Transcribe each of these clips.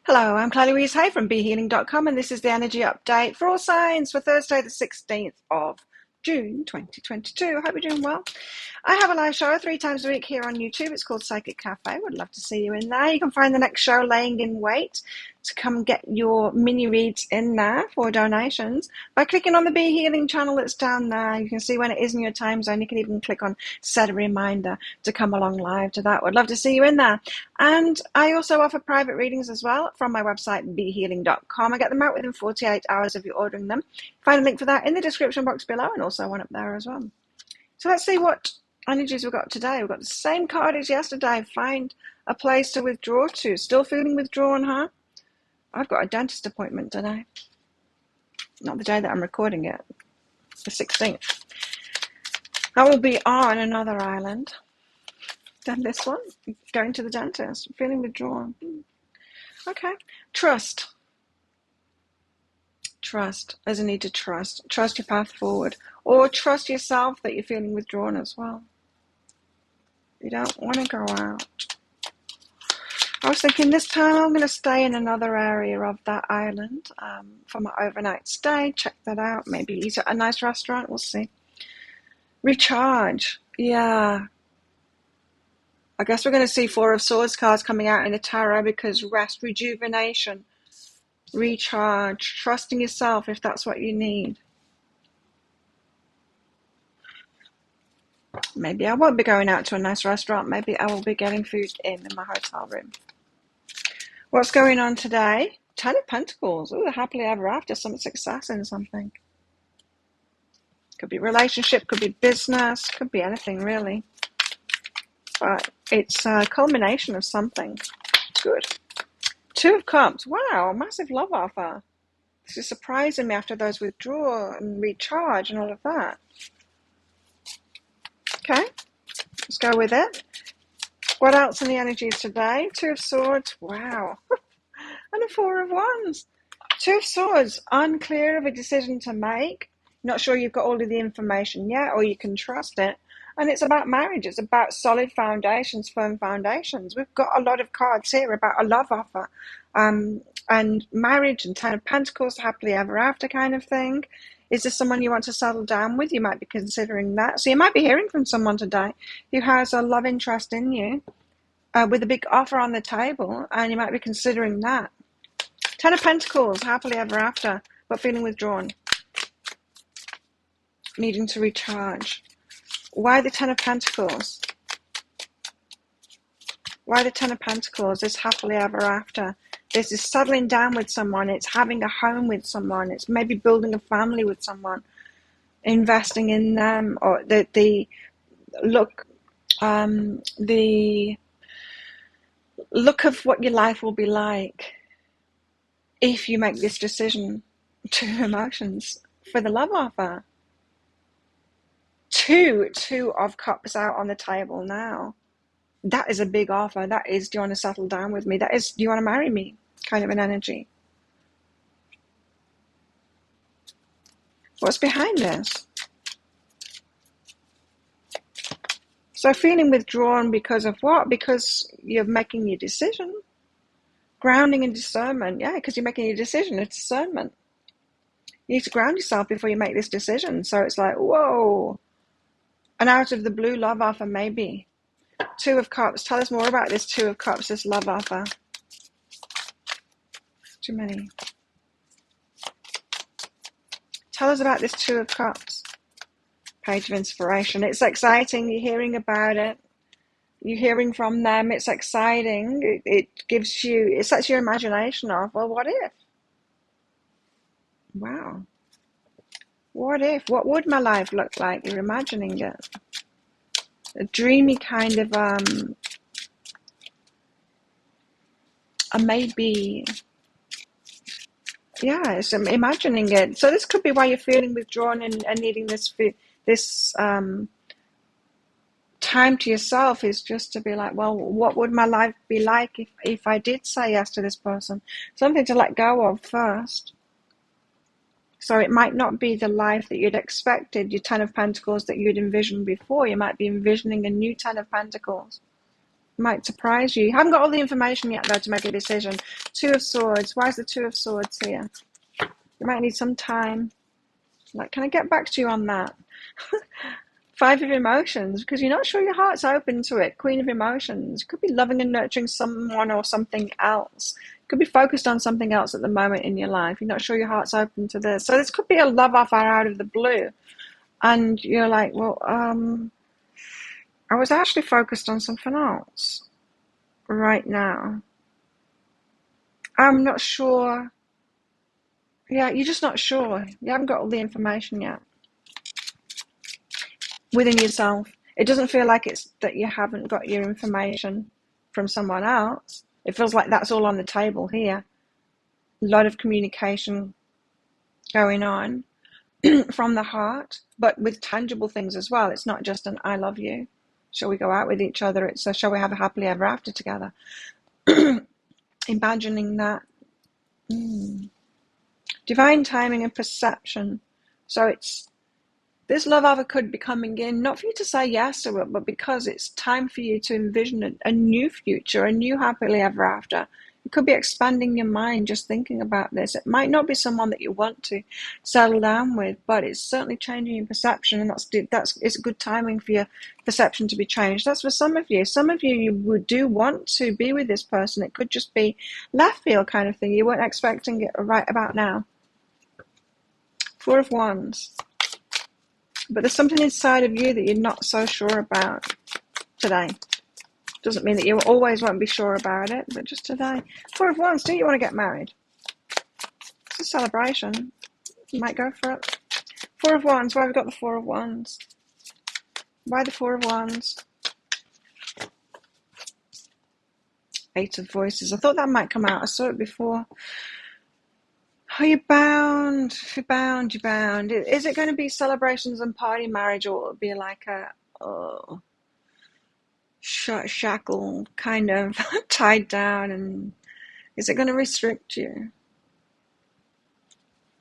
Hello, I'm Chloe Louise Hay from BeHealing.com, and this is the energy update for all signs for Thursday, the 16th of June 2022. I hope you're doing well. I have a live show 3 times a week here on YouTube. It's called Psychic Cafe. Would love to see you in there. You can find the next show laying in wait to come get your mini reads in there for donations by clicking on the Be Healing channel that's down there. You can see when it is in your time zone. You can even click on set a reminder to come along live to that. Would love to see you in there. And I also offer private readings as well from my website, BeHealing.com. I get them out within 48 hours of you ordering them. Find a link for that in the description box below, and also one up there as well. So let's see what energies we've got today. We've got the same card as yesterday. Find a place to withdraw to. Still feeling withdrawn, huh? I've got a dentist appointment today. Not the day that I'm recording it, the 16th. I will be on another island than this one, going to the dentist, feeling withdrawn. Okay. Trust. Trust. There's a need to trust. Trust your path forward. Or trust yourself that you're feeling withdrawn as well. You don't want to go out. I was thinking this time I'm going to stay in another area of that island for my overnight stay. Check that out. Maybe eat at a nice restaurant. We'll see. Recharge. Yeah. I guess we're going to see 4 of Swords cards coming out in the tarot because rest, rejuvenation, recharge, trusting yourself if that's what you need. Maybe I won't be going out to a nice restaurant. Maybe I will be getting food in my hotel room. What's going on today? 10 of Pentacles. Ooh, happily ever after, some success in something. Could be relationship, could be business, could be anything really. But it's a culmination of something good. 2 of Cups. Wow, massive love offer. This is surprising me after those withdraw and recharge and all of that. Okay, let's go with it. What else in the energies today? 2 of Swords. Wow. And a 4 of Wands. 2 of Swords. Unclear of a decision to make. Not sure you've got all of the information yet, or you can trust it. And it's about marriage. It's about solid foundations, firm foundations. We've got a lot of cards here about a love offer. And marriage and 10 of Pentacles, happily ever after kind of thing. Is this someone you want to settle down with? You might be considering that. So you might be hearing from someone today who has a love interest in you with a big offer on the table, and you might be considering that. 10 of Pentacles, happily ever after, but feeling withdrawn. Needing to recharge. Why the 10 of Pentacles? Why the 10 of Pentacles? This happily ever after. This is settling down with someone. It's having a home with someone. It's maybe building a family with someone. Investing in them. Or the look of what your life will be like if you make this decision. 2 emotions for the love offer. 2 of Cups out on the table now. That is a big offer. That is, do you want to settle down with me? That is, do you want to marry me? Kind of an energy. What's behind this? So feeling withdrawn because of what? Because you're making your decision. Grounding and discernment. Yeah, because you're making your decision. It's discernment. You need to ground yourself before you make this decision. So it's like, whoa. An out of the blue love offer, maybe. 2 of Cups. Tell us more about this 2 of Cups, this love offer. Too many. Tell us about this 2 of Cups. Page of Inspiration. It's exciting. You're hearing about it. You're hearing from them. It's exciting. It gives you, it sets your imagination off. Well, what if? Wow. What if? What would my life look like? You're imagining it. A dreamy kind of, a maybe, yeah, it's imagining it. So this could be why you're feeling withdrawn and needing this time to yourself, is just to be like, well, what would my life be like if I did say yes to this person? Something to let go of first. So it might not be the life that you'd expected, your 10 of Pentacles that you'd envisioned before. You might be envisioning a new 10 of Pentacles. might surprise you. You haven't got all the information yet, though, to make a decision. Two of Swords. Why is the Two of Swords here? You might need some time. Like, can I get back to you on that? Five of Emotions, because you're not sure your heart's open to it. Queen of Emotions. Could be loving and nurturing someone or something else. Could be focused on something else at the moment in your life. You're not sure your heart's open to this. So this could be a love offer out of the blue. And you're like, well, I was actually focused on something else right now. I'm not sure. Yeah, you're just not sure. You haven't got all the information yet within yourself. It doesn't feel like it's that you haven't got your information from someone else. It feels like that's all on the table here. A lot of communication going on from the heart, but with tangible things as well. It's not just an I love you. Shall we go out with each other? It's a shall we have a happily ever after together? Imagining that. Divine timing and perception. So it's this love offer could be coming in, not for you to say yes to it, but because it's time for you to envision a new future, a new happily ever after. It could be expanding your mind just thinking about this. It might not be someone that you want to settle down with, but it's certainly changing your perception, and it's good timing for your perception to be changed. That's for some of you. Some of you would do want to be with this person. It could just be left field kind of thing. You weren't expecting it right about now. Four of Wands. But there's something inside of you that you're not so sure about today. Doesn't mean that you always won't be sure about it, but just today. Four of Wands, do you want to get married? It's a celebration. You might go for it. Four of Wands, why have we got the Four of Wands? Why the Four of Wands? Eight of Voices. I thought that might come out. I saw it before. Oh, you're bound. You're bound. You're bound. Is it going to be celebrations and party marriage, or will it be like a shackle kind of tied down? And is it going to restrict you,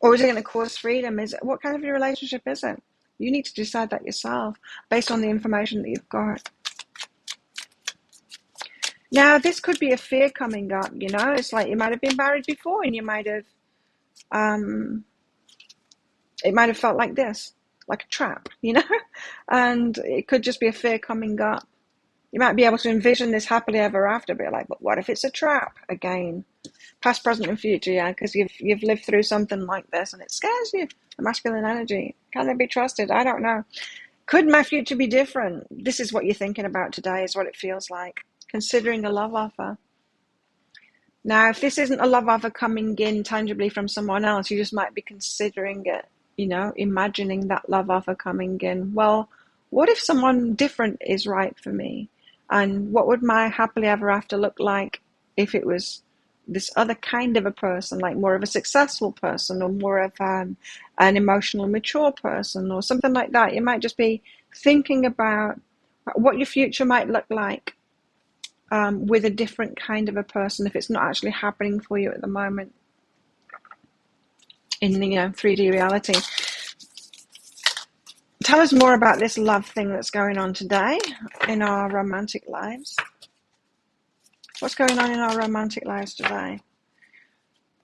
or is it going to cause freedom? What kind of a relationship is it? You need to decide that yourself based on the information that you've got. Now, this could be a fear coming up. It's like you might have been married before, and you might have it might have felt like this, like a trap, and it could just be a fear coming up. You might be able to envision this happily ever after, but you're like, but what if it's a trap again? Past, present, and future, yeah, because you've lived through something like this, and it scares you. The masculine energy, can they be trusted? I don't know. Could my future be different? This is what you're thinking about today, is what it feels like. Considering a love offer. Now, if this isn't a love offer coming in tangibly from someone else, you just might be considering it, imagining that love offer coming in. Well, what if someone different is right for me? And what would my happily ever after look like if it was this other kind of a person, like more of a successful person, or more of an emotional mature person, or something like that? You might just be thinking about what your future might look like. With a different kind of a person, if it's not actually happening for you at the moment in the 3D reality. Tell us more about this love thing that's going on today in our romantic lives. What's going on in our romantic lives today?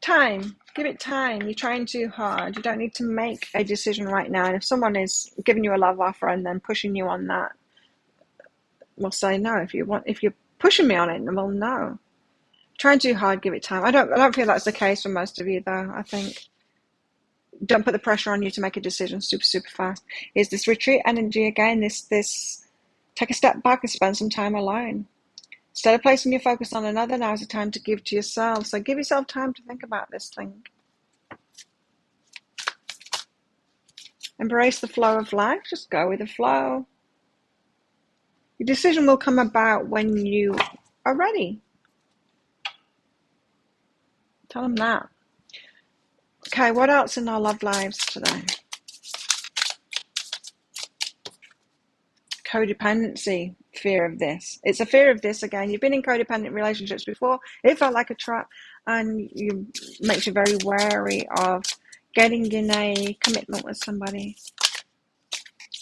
Time. Give it time. You're trying too hard. You don't need to make a decision right now. And if someone is giving you a love offer and then pushing you on that, we'll say no. If you're pushing me on it, well, no. Trying too hard, give it time. I don't feel that's the case for most of you, though. I think don't put the pressure on you to make a decision super fast. Here's this retreat energy again. This take a step back and spend some time alone. Instead of placing your focus on another, now's the time to give to yourself. So give yourself time to think about this thing. Embrace the flow of life. Just go with the flow. Your decision will come about when you are ready. Tell them that. Okay, what else in our love lives today? Codependency, fear of this. It's a fear of this again. You've been in codependent relationships before. It felt like a trap, and it makes you very wary of getting in a commitment with somebody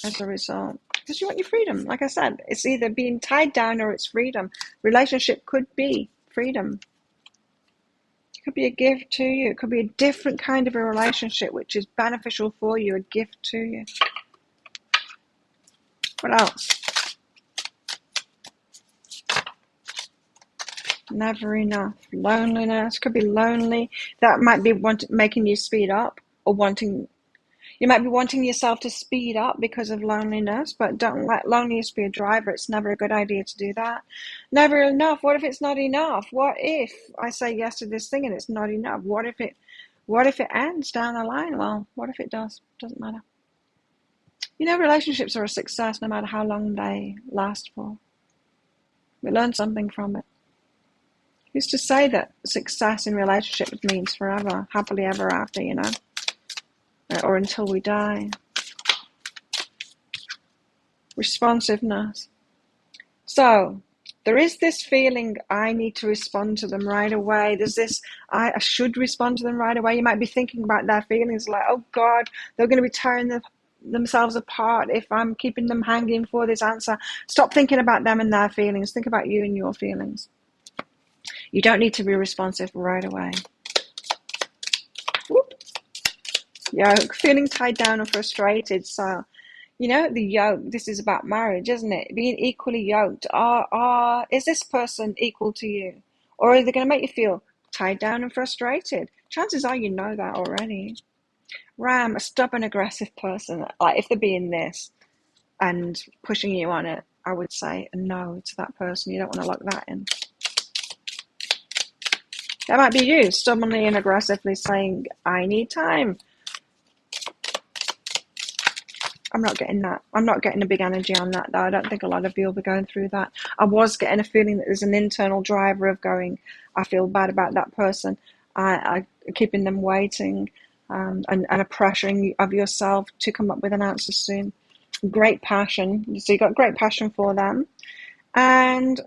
as a result. because you want your freedom. Like I said, it's either being tied down or it's freedom. Relationship could be freedom. It could be a gift to you. It could be a different kind of a relationship which is beneficial for you, a gift to you. What else? Never enough. Loneliness. Could be lonely. That might be making you speed up, or you might be wanting yourself to speed up because of loneliness, but don't let loneliness be a driver. It's never a good idea to do that. Never enough. What if it's not enough? What if I say yes to this thing and it's not enough? What if it ends down the line? Well, what if it does? Doesn't matter. You know, relationships are a success no matter how long they last for. We learn something from it. Who's to say that success in relationships means forever, happily ever after, you know? Or until we die. Responsiveness. So, there is this feeling I need to respond to them right away. There's this, I should respond to them right away. You might be thinking about their feelings like, oh God, they're going to be tearing themselves apart if I'm keeping them hanging for this answer. Stop thinking about them and their feelings. Think about you and your feelings. You don't need to be responsive right away. Whoop. Yoke, feeling tied down or frustrated. So, you know, the yoke, this is about marriage, isn't it? Being equally yoked. Is this person equal to you? Or are they going to make you feel tied down and frustrated? Chances are you know that already. Ram, a stubborn, aggressive person, like if they're being this and pushing you on it, I would say no to that person. You don't want to lock that in. That might be you, stubbornly and aggressively saying, I need time. I'm not getting that. I'm not getting a big energy on that, though. I don't think a lot of you will be going through that. I was getting a feeling that there's an internal driver of going, I feel bad about that person. I keeping them waiting, and a pressuring of yourself to come up with an answer soon. Great passion. So you got great passion for them. And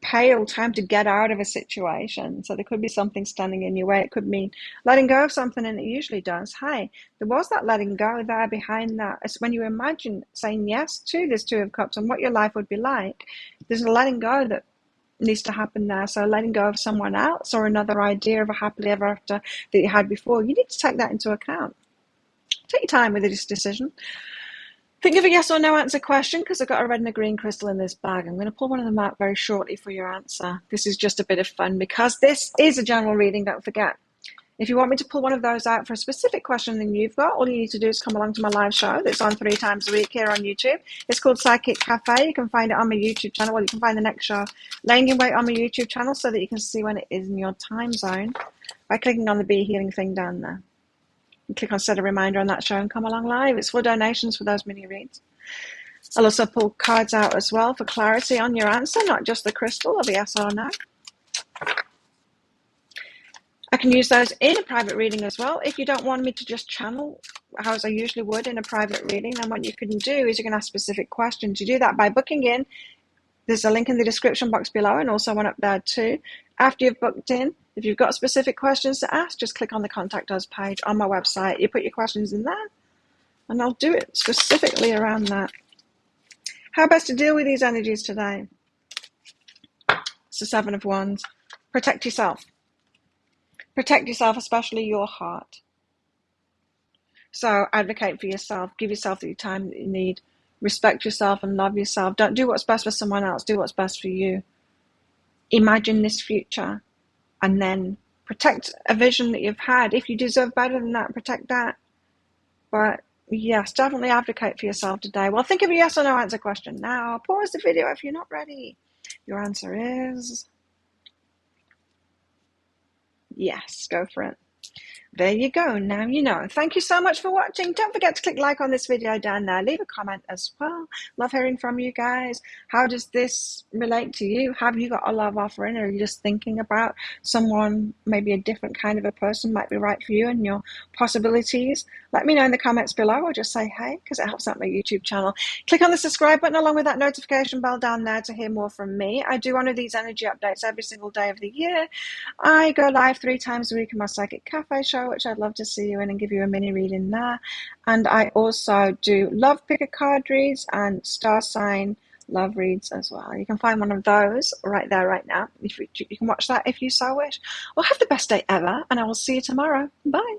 pale, time to get out of a situation. So there could be something standing in your way. It could mean letting go of something, and it usually does. Hey, there was that letting go there behind that. It's when you imagine saying yes to this Two of Cups and what your life would be like, there's a letting go that needs to happen there. So letting go of someone else or another idea of a happily ever after that you had before, you need to take that into account. Take your time with this decision. Think of a yes or no answer question, because I've got a red and a green crystal in this bag. I'm going to pull one of them out very shortly for your answer. This is just a bit of fun because this is a general reading, don't forget. If you want me to pull one of those out for a specific question that you've got, all you need to do is come along to my live show that's on 3 times a week here on YouTube. It's called Psychic Cafe. You can find it on my YouTube channel. Well, you can find the next show laying in wait on my YouTube channel so that you can see when it is in your time zone by clicking on the Be Healing thing down there. And click on set a reminder on that show and come along live. It's for donations for those mini reads. I'll also pull cards out as well for clarity on your answer, not just the crystal of yes or no. I can use those in a private reading as well. If you don't want me to just channel, as I usually would in a private reading, then what you can do is you can ask specific questions. You do that by booking in. There's a link in the description box below and also one up there too. After you've booked in, if you've got specific questions to ask, just click on the Contact Us page on my website. You put your questions in there and I'll do it specifically around that. How best to deal with these energies today? It's the 7 of Wands. Protect yourself. Protect yourself, especially your heart. So advocate for yourself. Give yourself the time that you need. Respect yourself and love yourself. Don't do what's best for someone else. Do what's best for you. Imagine this future and then protect a vision that you've had. If you deserve better than that, protect that. But yes, definitely advocate for yourself today. Well, think of a yes or no answer question now. Pause the video if you're not ready. Your answer is yes. Go for it. There you go. Now you know. Thank you so much for watching. Don't forget to click like on this video down there. Leave a comment as well. Love hearing from you guys. How does this relate to you? Have you got a love offering, or are you just thinking about someone, maybe a different kind of a person might be right for you and your possibilities? Let me know in the comments below, or just say hey, because it helps out my YouTube channel. Click on the subscribe button along with that notification bell down there to hear more from me. I do one of these energy updates every single day of the year. I go live 3 times a week in my Psychic Cafe show show, which I'd love to see you in and give you a mini reading there. And I also do love picker card reads and star sign love reads as well. You can find one of those right there, right now. You can watch that if you so wish. Well, have the best day ever, and I will see you tomorrow. Bye.